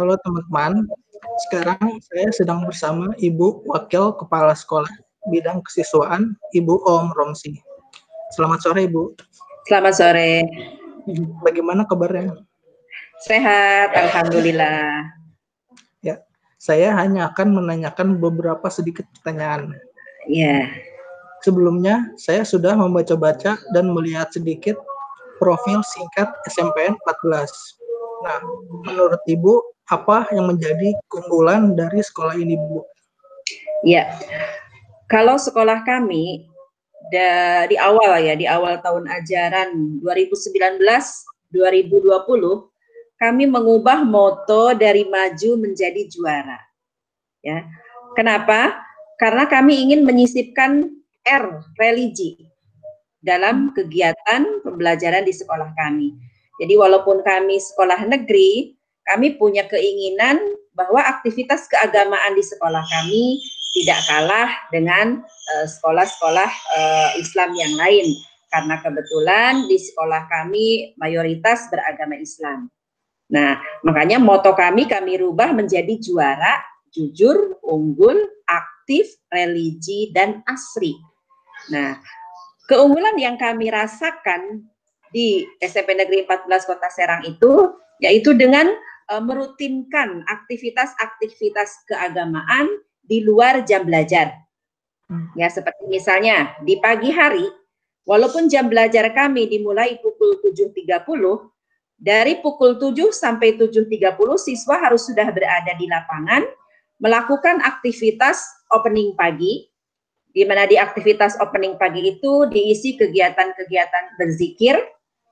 Halo teman-teman, sekarang saya sedang bersama Ibu Wakil Kepala Sekolah Bidang Kesiswaan, Ibu Om Romsi. Selamat sore, Ibu. Selamat sore. Bagaimana kabarnya? Sehat, alhamdulillah. Ya, saya hanya akan menanyakan beberapa sedikit pertanyaan. Ya. Sebelumnya, saya sudah membaca-baca dan melihat sedikit profil singkat SMPN 14. Nah, menurut Ibu, apa yang menjadi keunggulan dari sekolah ini, Bu? Ya, kalau sekolah kami di awal tahun ajaran 2019-2020, kami mengubah moto dari maju menjadi juara. Ya, kenapa? Karena kami ingin menyisipkan religi dalam kegiatan pembelajaran di sekolah kami. Jadi walaupun kami sekolah negeri, kami punya keinginan bahwa aktivitas keagamaan di sekolah kami tidak kalah dengan sekolah-sekolah Islam yang lain. Karena kebetulan di sekolah kami mayoritas beragama Islam. Nah, makanya moto kami rubah menjadi juara, jujur, unggul, aktif, religi, dan asri. Nah, keunggulan yang kami rasakan di SMP Negeri 14 Kota Serang itu, yaitu dengan merutinkan aktivitas-aktivitas keagamaan di luar jam belajar. Ya, seperti misalnya di pagi hari, walaupun jam belajar kami dimulai pukul 7.30, dari pukul 7 sampai 7.30 siswa harus sudah berada di lapangan, melakukan aktivitas opening pagi, di mana di aktivitas opening pagi itu diisi kegiatan-kegiatan berzikir,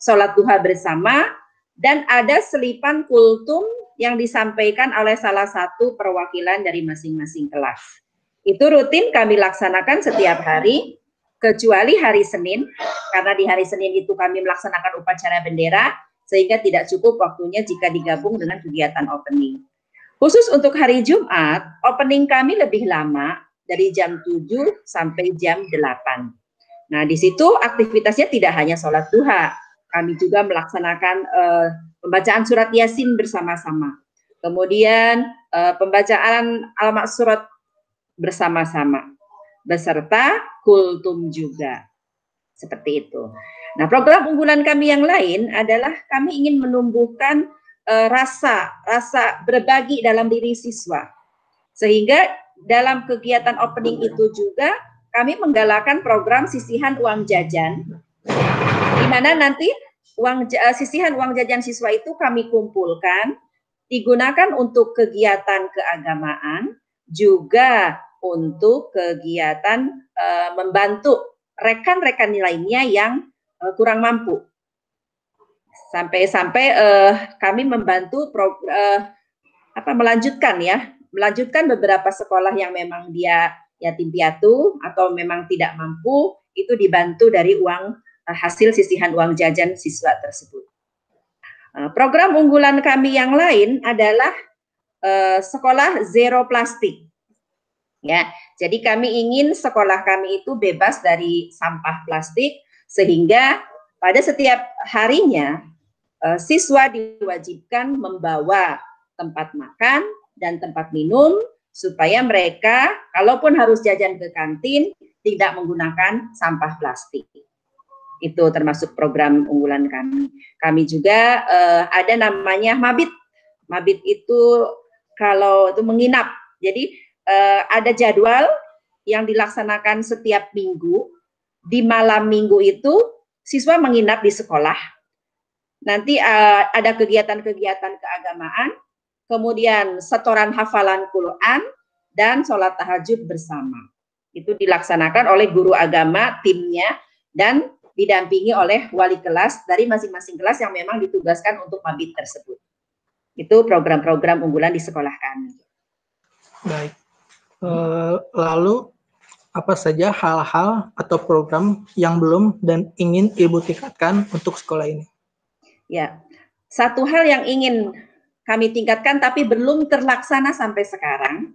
sholat duha bersama, dan ada selipan kultum yang disampaikan oleh salah satu perwakilan dari masing-masing kelas. Itu rutin kami laksanakan setiap hari, kecuali hari Senin, karena di hari Senin itu kami melaksanakan upacara bendera, sehingga tidak cukup waktunya jika digabung dengan kegiatan opening. Khusus untuk hari Jumat, opening kami lebih lama, dari jam 7 sampai jam 8. Nah, di situ aktivitasnya tidak hanya sholat duha, kami juga melaksanakan pembacaan surat Yasin bersama-sama. Kemudian pembacaan al-Ma'surat bersama-sama, beserta kultum juga. Seperti itu. Nah, program unggulan kami yang lain adalah kami ingin menumbuhkan rasa berbagi dalam diri siswa. Sehingga dalam kegiatan opening itu juga kami menggalakkan program sisihan uang jajan, di mana nanti sisihan uang jajan siswa itu kami kumpulkan, digunakan untuk kegiatan keagamaan, juga untuk kegiatan membantu rekan-rekan lainnya yang kurang mampu. Sampai-sampai kami membantu melanjutkan beberapa sekolah yang memang dia yatim piatu atau memang tidak mampu, itu dibantu dari uang hasil sisihan uang jajan siswa tersebut. Program unggulan kami yang lain adalah sekolah zero plastik. Ya, jadi kami ingin sekolah kami itu bebas dari sampah plastik, sehingga pada setiap harinya siswa diwajibkan membawa tempat makan dan tempat minum, supaya mereka kalaupun harus jajan ke kantin tidak menggunakan sampah plastik. Itu termasuk program unggulan kami. Kami juga ada namanya mabit. Mabit itu kalau itu menginap. Jadi ada jadwal yang dilaksanakan setiap minggu. Di malam minggu itu siswa menginap di sekolah. Nanti ada kegiatan-kegiatan keagamaan, kemudian setoran hafalan Quran, dan sholat tahajud bersama. Itu dilaksanakan oleh guru agama, timnya, dan didampingi oleh wali kelas dari masing-masing kelas yang memang ditugaskan untuk mabit tersebut. Itu program-program unggulan di sekolah kami. Baik. Lalu, apa saja hal-hal atau program yang belum dan ingin Ibu tingkatkan untuk sekolah ini? Ya, satu hal yang ingin kami tingkatkan tapi belum terlaksana sampai sekarang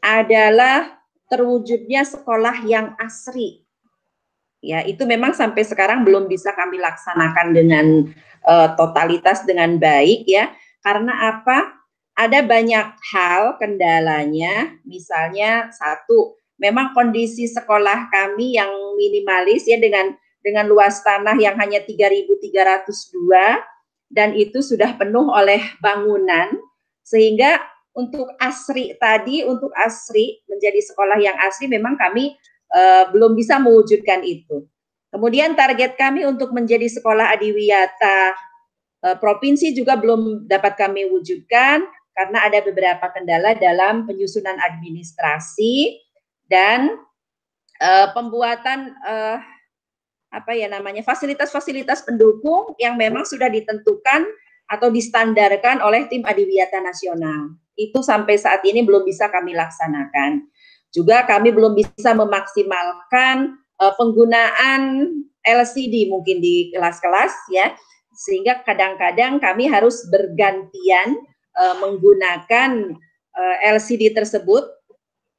adalah terwujudnya sekolah yang asri. Ya, itu memang sampai sekarang belum bisa kami laksanakan dengan totalitas dengan baik ya. Karena apa? ada banyak hal kendalanya, misalnya satu, memang kondisi sekolah kami yang minimalis ya dengan luas tanah yang hanya 3.302 dan itu sudah penuh oleh bangunan, sehingga untuk untuk ASRI menjadi sekolah yang asri memang kami belum bisa mewujudkan itu. Kemudian target kami untuk menjadi sekolah adiwiyata provinsi juga belum dapat kami wujudkan karena ada beberapa kendala dalam penyusunan administrasi dan pembuatan fasilitas-fasilitas pendukung yang memang sudah ditentukan atau distandarkan oleh tim adiwiyata nasional. Itu sampai saat ini belum bisa kami laksanakan. Juga kami belum bisa memaksimalkan penggunaan LCD mungkin di kelas-kelas ya, sehingga kadang-kadang kami harus bergantian menggunakan LCD tersebut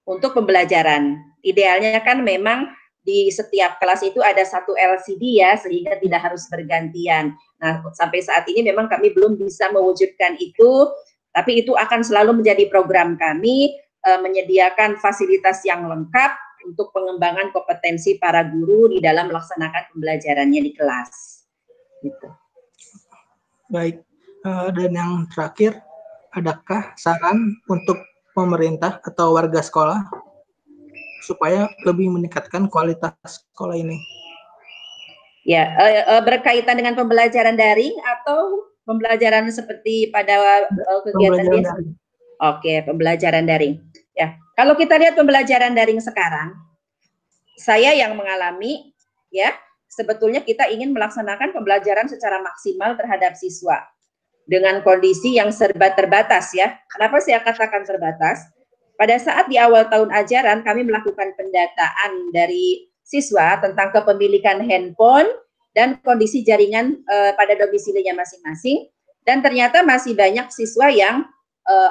untuk pembelajaran. Idealnya kan memang di setiap kelas itu ada satu LCD ya, sehingga tidak harus bergantian. Nah, sampai saat ini memang kami belum bisa mewujudkan itu, tapi itu akan selalu menjadi program kami, menyediakan fasilitas yang lengkap untuk pengembangan kompetensi para guru di dalam melaksanakan pembelajarannya di kelas. Gitu. Baik, dan yang terakhir, adakah saran untuk pemerintah atau warga sekolah supaya lebih meningkatkan kualitas sekolah ini? Ya, berkaitan dengan pembelajaran daring atau pembelajaran seperti pada kegiatan biasa? Oke, pembelajaran daring. Ya, kalau kita lihat pembelajaran daring sekarang, saya yang mengalami, ya, sebetulnya kita ingin melaksanakan pembelajaran secara maksimal terhadap siswa dengan kondisi yang serba terbatas ya. Kenapa saya katakan terbatas? Pada saat di awal tahun ajaran kami melakukan pendataan dari siswa tentang kepemilikan handphone dan kondisi jaringan pada domisilinya masing-masing, dan ternyata masih banyak siswa yang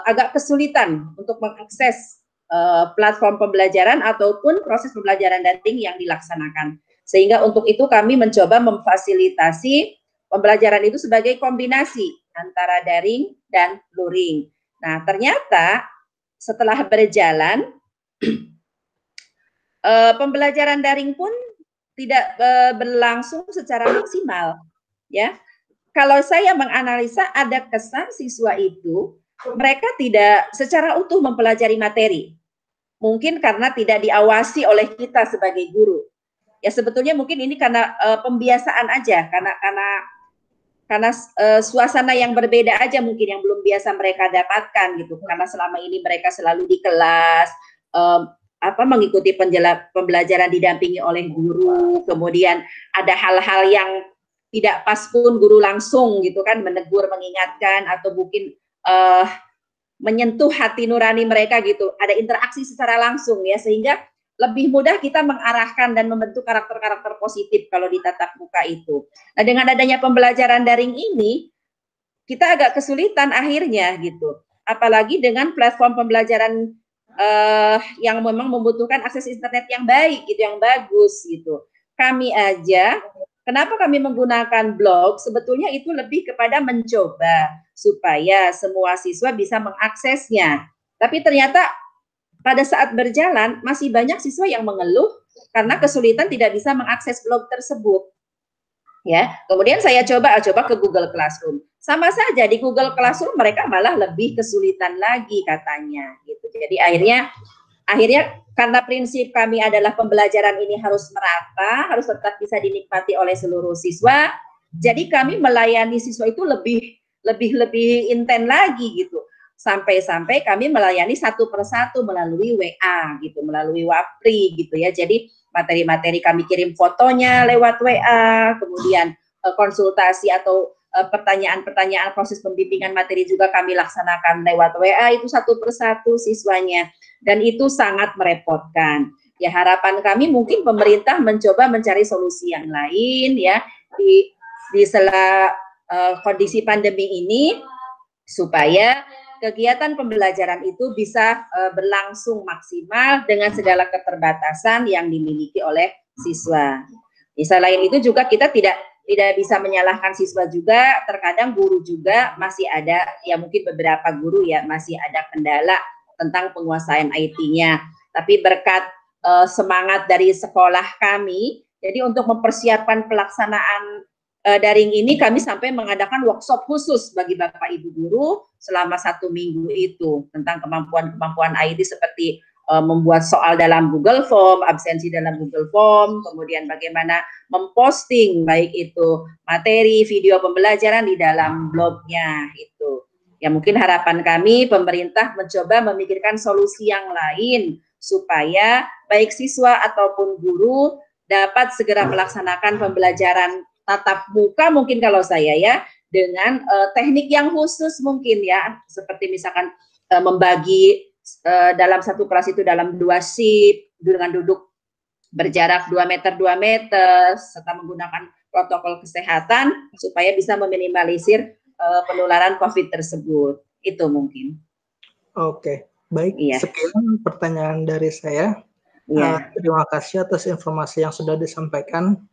agak kesulitan untuk mengakses platform pembelajaran ataupun proses pembelajaran daring yang dilaksanakan. Sehingga untuk itu kami mencoba memfasilitasi pembelajaran itu sebagai kombinasi antara daring dan luring. Nah, ternyata setelah berjalan, pembelajaran daring pun tidak berlangsung secara maksimal. Ya, kalau saya menganalisa ada kesan siswa itu mereka tidak secara utuh mempelajari materi. Mungkin karena tidak diawasi oleh kita sebagai guru. Ya sebetulnya mungkin ini karena pembiasaan aja, karena suasana yang berbeda aja mungkin yang belum biasa mereka dapatkan gitu, karena selama ini mereka selalu di kelas mengikuti pembelajaran didampingi oleh guru, kemudian ada hal-hal yang tidak pas pun guru langsung gitu kan menegur, mengingatkan atau mungkin menyentuh hati nurani mereka gitu, ada interaksi secara langsung ya, sehingga lebih mudah kita mengarahkan dan membentuk karakter-karakter positif kalau di tatap muka itu. Nah, dengan adanya pembelajaran daring ini, kita agak kesulitan akhirnya gitu. Apalagi dengan platform pembelajaran yang memang membutuhkan akses internet yang baik gitu, yang bagus gitu. Kami aja, kenapa kami menggunakan blog? Sebetulnya itu lebih kepada mencoba supaya semua siswa bisa mengaksesnya. Tapi ternyata pada saat berjalan, masih banyak siswa yang mengeluh karena kesulitan tidak bisa mengakses blog tersebut. Ya, kemudian saya coba ke Google Classroom. Sama saja di Google Classroom mereka malah lebih kesulitan lagi katanya. Gitu. Jadi akhirnya karena prinsip kami adalah pembelajaran ini harus merata, harus tetap bisa dinikmati oleh seluruh siswa. Jadi kami melayani siswa itu lebih intens lagi gitu. Sampai kami melayani satu persatu melalui WA gitu, melalui Wapri gitu ya. Jadi materi-materi kami kirim fotonya lewat WA, kemudian konsultasi atau pertanyaan-pertanyaan proses pembimbingan materi juga kami laksanakan lewat WA itu satu persatu siswanya, dan itu sangat merepotkan. Ya harapan kami mungkin pemerintah mencoba mencari solusi yang lain ya di sela kondisi pandemi ini supaya kegiatan pembelajaran itu bisa berlangsung maksimal dengan segala keterbatasan yang dimiliki oleh siswa. Di selain itu juga kita tidak tidak bisa menyalahkan siswa juga, terkadang guru juga masih ada, ya mungkin beberapa guru ya masih ada kendala tentang penguasaan IT-nya. Tapi berkat semangat dari sekolah kami, jadi untuk mempersiapkan pelaksanaan daring ini kami sampai mengadakan workshop khusus bagi Bapak Ibu guru selama 1 minggu itu tentang kemampuan-kemampuan IT seperti membuat soal dalam Google Form, absensi dalam Google Form, kemudian bagaimana memposting baik itu materi, video pembelajaran di dalam blognya itu. Ya mungkin harapan kami pemerintah mencoba memikirkan solusi yang lain supaya baik siswa ataupun guru dapat segera melaksanakan pembelajaran tatap muka mungkin kalau saya ya dengan teknik yang khusus mungkin ya seperti misalkan membagi dalam satu kelas itu dalam 2 shift dengan duduk berjarak 2 meter serta menggunakan protokol kesehatan supaya bisa meminimalisir penularan COVID tersebut. Itu mungkin. Oke, baik. Iya. Sekian pertanyaan dari saya. Iya. Terima kasih atas informasi yang sudah disampaikan.